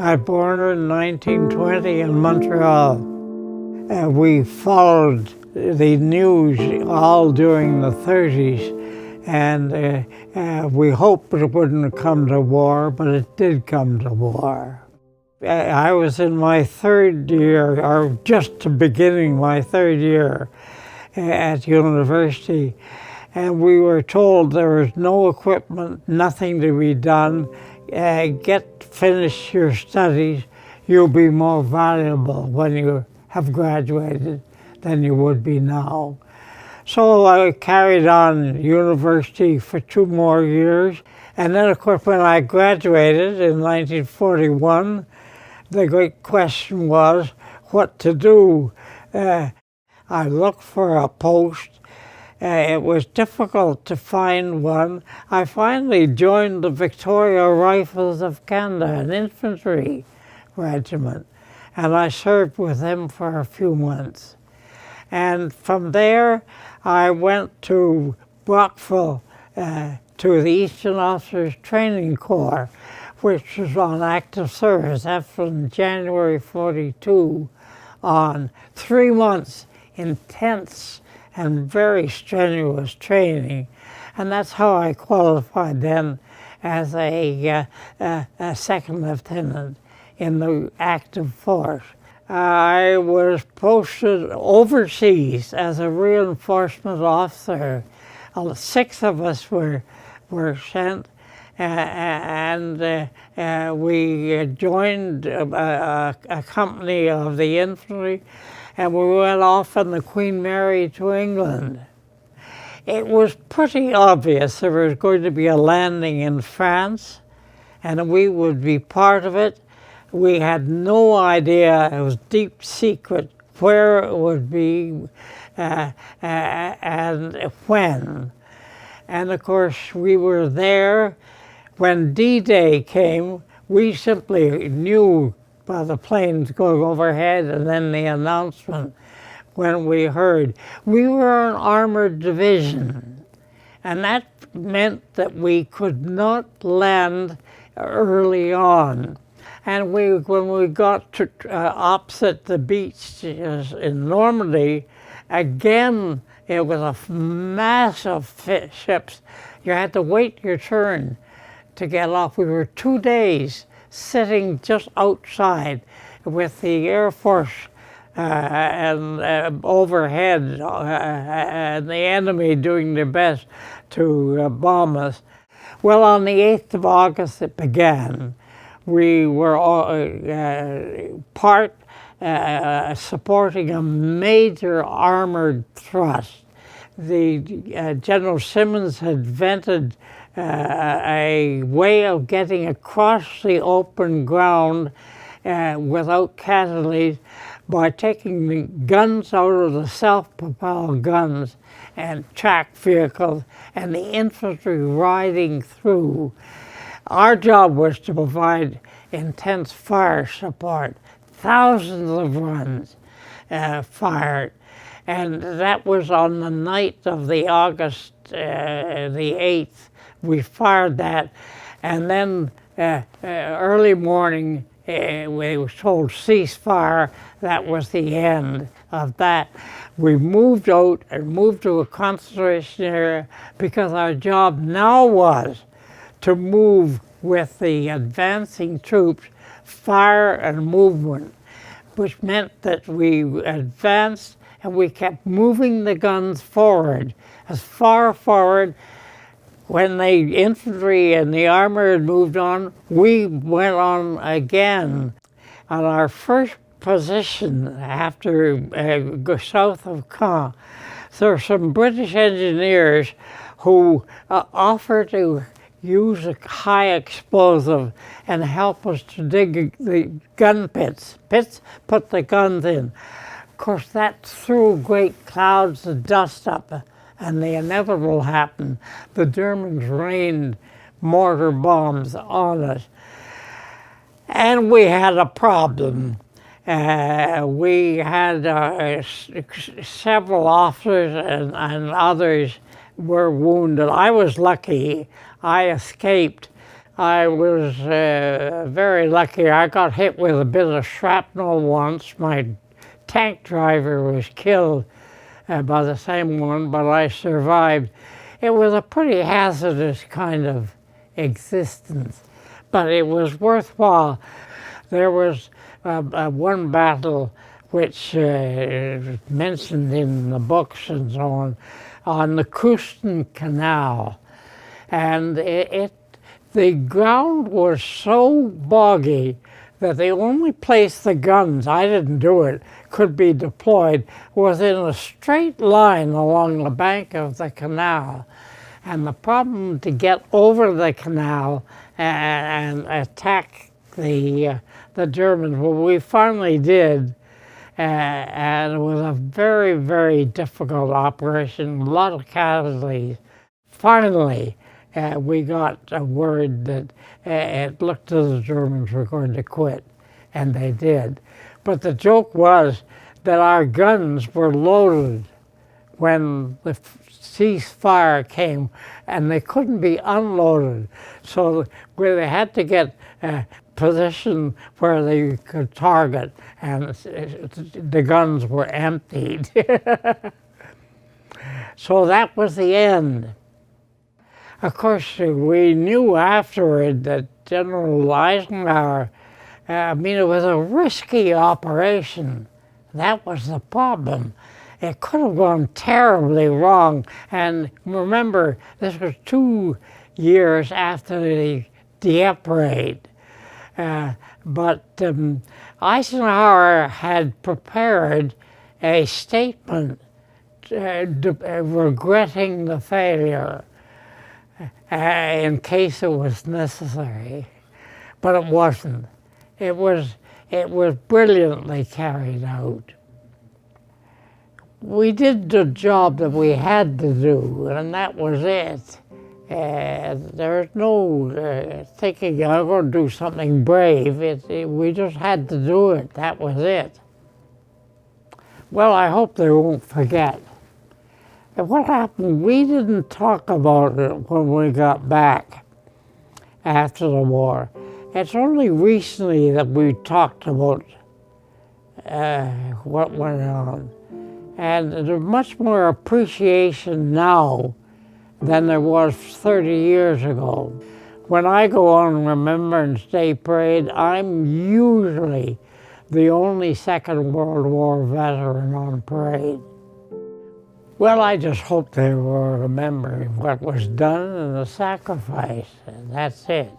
I was born in 1920 in Montreal. We followed the news all during the 30s, and we hoped it wouldn't come to war, but it did come to war. I was in my third year, or just beginning my third year at university, and we were told there was no equipment, nothing to be done. Finish your studies, you'll be more valuable when you have graduated than you would be now. So I carried on university for 2 more years, and then of course when I graduated in 1941, the great question was what to do. I looked for a post. It was difficult to find one. I finally joined the Victoria Rifles of Canada, an infantry regiment, and I served with them for a few months. And from there, I went to Brockville, to the Eastern Officers Training Corps, which was on active service. That's from January 42 on. 3 months intense and very strenuous training, and that's how I qualified then as a second lieutenant in the active force. I was posted overseas as a reinforcement officer. 6 of us were sent, and we joined a company of the infantry, and we went off on the Queen Mary to England. It was pretty obvious there was going to be a landing in France, and we would be part of it. We had no idea, it was deep secret, where it would be and when. And of course, we were there. When D-Day came, we simply knew by the planes going overhead and then the announcement when we heard. We were an armored division, and that meant that we could not land early on. And when we got to opposite the beach in Normandy, again, it was a mass of ships. You had to wait your turn to get off. We were 2 days sitting just outside with the Air Force and overhead, and the enemy doing their best to bomb us. Well, on the 8th of August it began. We were supporting a major armored thrust. General Simmons had invented a way of getting across the open ground without casualties by taking the guns out of the self-propelled guns and track vehicles and the infantry riding through. Our job was to provide intense fire support, thousands of runs fired, and that was on the night of the August the 8th. We fired that, and then early morning we were told ceasefire. That was the end of that. We moved out and moved to a concentration area because our job now was to move with the advancing troops, fire and movement, which meant that we advanced and we kept moving the guns forward, as far forward. When the infantry and the armor had moved on, we went on again. On our first position after south of Caen, there were some British engineers who offered to use a high explosive and help us to dig the gun pits, put the guns in. Of course, that threw great clouds of dust up, and the inevitable happened. The Germans rained mortar bombs on us. And we had a problem. We had several officers and others were wounded. I was lucky. I escaped. I was very lucky. I got hit with a bit of shrapnel once. My tank driver was killed by the same one, but I survived. It was a pretty hazardous kind of existence, but it was worthwhile. There was one battle which mentioned in the books and so on the Croodston Canal, and the ground was so boggy that the only place the guns, I didn't do it, could be deployed was in a straight line along the bank of the canal. And the problem to get over the canal and attack the Germans, well, we finally did, and it was a very, very difficult operation, a lot of casualties. Finally, we got a word that it looked as the Germans were going to quit, and they did. But the joke was that our guns were loaded when the ceasefire came, and they couldn't be unloaded. So they had to get a position where they could target, and the guns were emptied. So that was the end. Of course, we knew afterward that General Eisenhower, it was a risky operation. That was the problem. It could have gone terribly wrong. And remember, this was 2 years after the Dieppe raid. But Eisenhower had prepared a statement regretting the failure in case it was necessary, but it wasn't. It was brilliantly carried out. We did the job that we had to do, and that was it. There's no thinking, I'm going to do something brave. We just had to do it. That was it. Well, I hope they won't forget. And what happened, we didn't talk about it when we got back after the war. It's only recently that we talked about what went on. And there's much more appreciation now than there was 30 years ago. When I go on Remembrance Day Parade, I'm usually the only Second World War veteran on parade. Well, I just hope they were remembering what was done and the sacrifice, and that's it.